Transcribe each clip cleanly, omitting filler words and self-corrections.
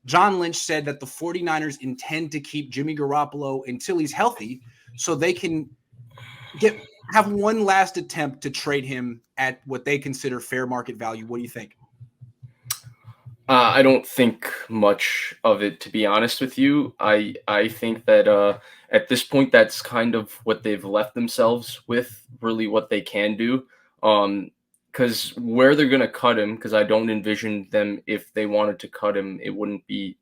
John Lynch said that the 49ers intend to keep Jimmy Garoppolo until he's healthy so they can have one last attempt to trade him at what they consider fair market value. What do you think? I don't think much of it, to be honest with you. I think that at this point, that's kind of what they've left themselves with, really what they can do. Because where they're going to cut him, because I don't envision them, if they wanted to cut him, it wouldn't be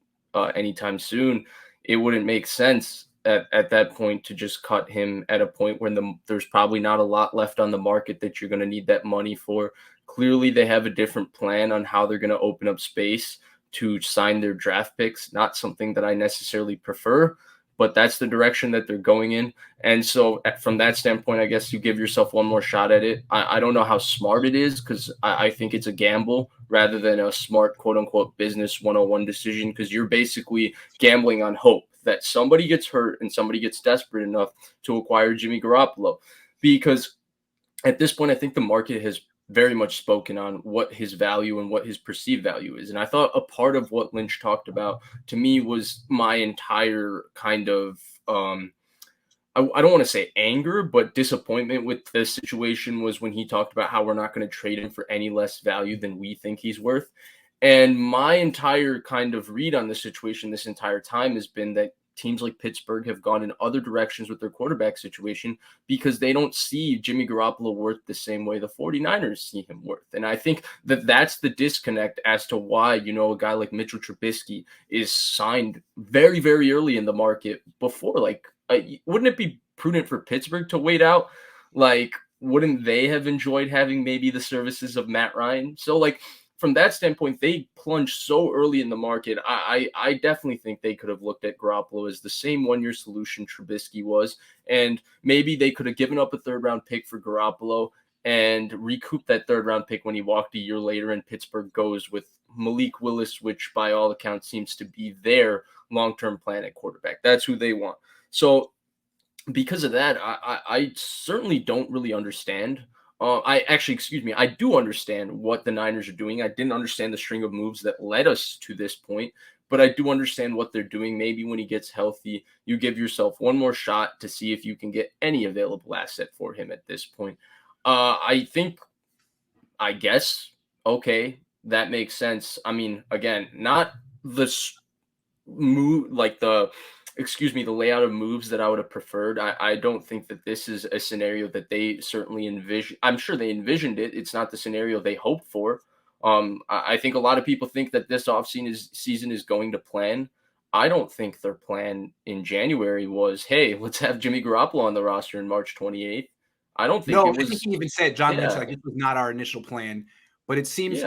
anytime soon. It wouldn't make sense at that point to just cut him at a point when there's probably not a lot left on the market that you're going to need that money for. Clearly, they have a different plan on how they're going to open up space to sign their draft picks. Not something that I necessarily prefer, but that's the direction that they're going in. And so from that standpoint, I guess you give yourself one more shot at it. I don't know how smart it is, because I think it's a gamble rather than a smart, quote unquote, business 101 decision, because you're basically gambling on hope that somebody gets hurt and somebody gets desperate enough to acquire Jimmy Garoppolo. Because at this point, I think the market has very much spoken on what his value and what his perceived value is. And I thought a part of what Lynch talked about to me was my entire kind of, I don't want to say anger, but disappointment with the situation was when he talked about how we're not going to trade him for any less value than we think he's worth. And my entire kind of read on the situation this entire time has been that teams like Pittsburgh have gone in other directions with their quarterback situation because they don't see Jimmy Garoppolo worth the same way the 49ers see him worth. And I think that that's the disconnect as to why, a guy like Mitchell Trubisky is signed very, very early in the market before. Like, wouldn't it be prudent for Pittsburgh to wait out? Like, wouldn't they have enjoyed having maybe the services of Matt Ryan? So, like, from that standpoint, they plunged so early in the market. I definitely think they could have looked at Garoppolo as the same one-year solution Trubisky was, and maybe they could have given up a third-round pick for Garoppolo and recouped that third-round pick when he walked a year later, and Pittsburgh goes with Malik Willis, which by all accounts seems to be their long-term plan at quarterback. That's who they want. So because of that, I certainly don't really understand. I do understand what the Niners are doing. I didn't understand the string of moves that led us to this point, but I do understand what they're doing. Maybe when he gets healthy, you give yourself one more shot to see if you can get any available asset for him at this point. I guess, okay, that makes sense. I mean, again, not the move, like the layout of moves that I would have preferred. I don't think that this is a scenario that they certainly envision. I'm sure they envisioned it. It's not the scenario they hoped for. I think a lot of people think that this season is going to plan. I don't think their plan in January was, hey, let's have Jimmy Garoppolo on the roster in March 28th. I don't think it was. I think he even said, John Lynch, like, this was not our initial plan, but it seems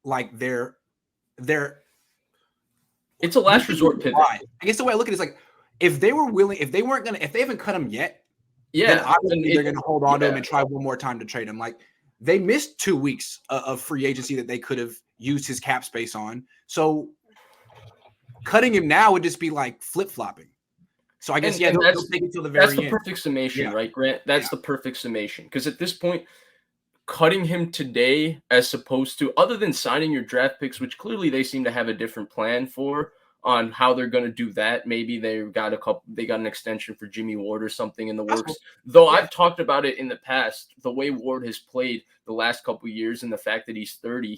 like they're it's a last resort pivot. I guess the way I look at it is like, if they haven't cut him yet, then obviously they're going to hold on to him and try one more time to trade him. Like, they missed 2 weeks of free agency that they could have used his cap space on. So cutting him now would just be like flip-flopping. So I guess, they'll take it till the very end. That's the perfect summation, right, Grant? That's the perfect summation. Because at this point, cutting him today, as opposed to, other than signing your draft picks, which clearly they seem to have a different plan for on how they're going to do that. Maybe they got an extension for Jimmy Ward or something in the works. Though I've talked about it in the past, the way Ward has played the last couple of years and the fact that he's 30,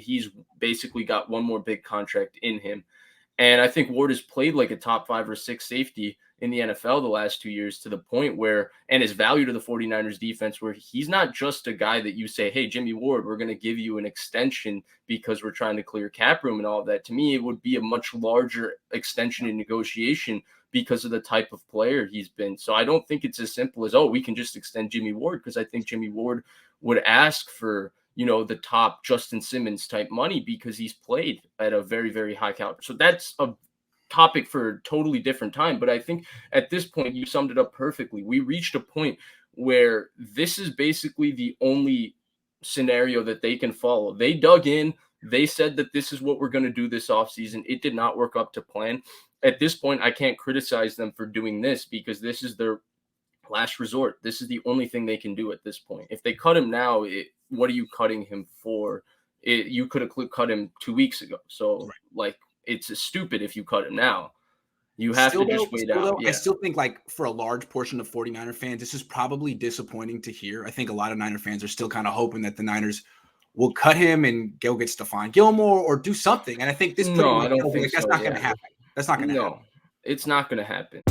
he's basically got one more big contract in him. And I think Ward has played like a top 5 or 6 safety in the NFL the last 2 years, to the point where, and his value to the 49ers defense, where he's not just a guy that you say, hey, Jimmy Ward, we're going to give you an extension because we're trying to clear cap room and all of that. To me, it would be a much larger extension in negotiation because of the type of player he's been. So I don't think it's as simple as, we can just extend Jimmy Ward, because I think Jimmy Ward would ask for, the top Justin Simmons type money because he's played at a very, very high caliber. So that's a topic for a totally different time. But I think at this point, you summed it up perfectly. We reached a point where this is basically the only scenario that they can follow. They dug in. They said that this is what we're going to do this offseason. It did not work up to plan. At this point, I can't criticize them for doing this because this is their last resort. This is the only thing they can do at this point. If they cut him now, what are you cutting him for? You could have cut him 2 weeks ago. So, it's stupid if you cut him now. You have to just wait out. I still think, like, for a large portion of 49er fans, this is probably disappointing to hear. I think a lot of Niner fans are still kind of hoping that the Niners will cut him and go get Stephon Gilmore or do something. And I think this I don't think that's so, not going to happen. That's not going to happen. It's not going to happen.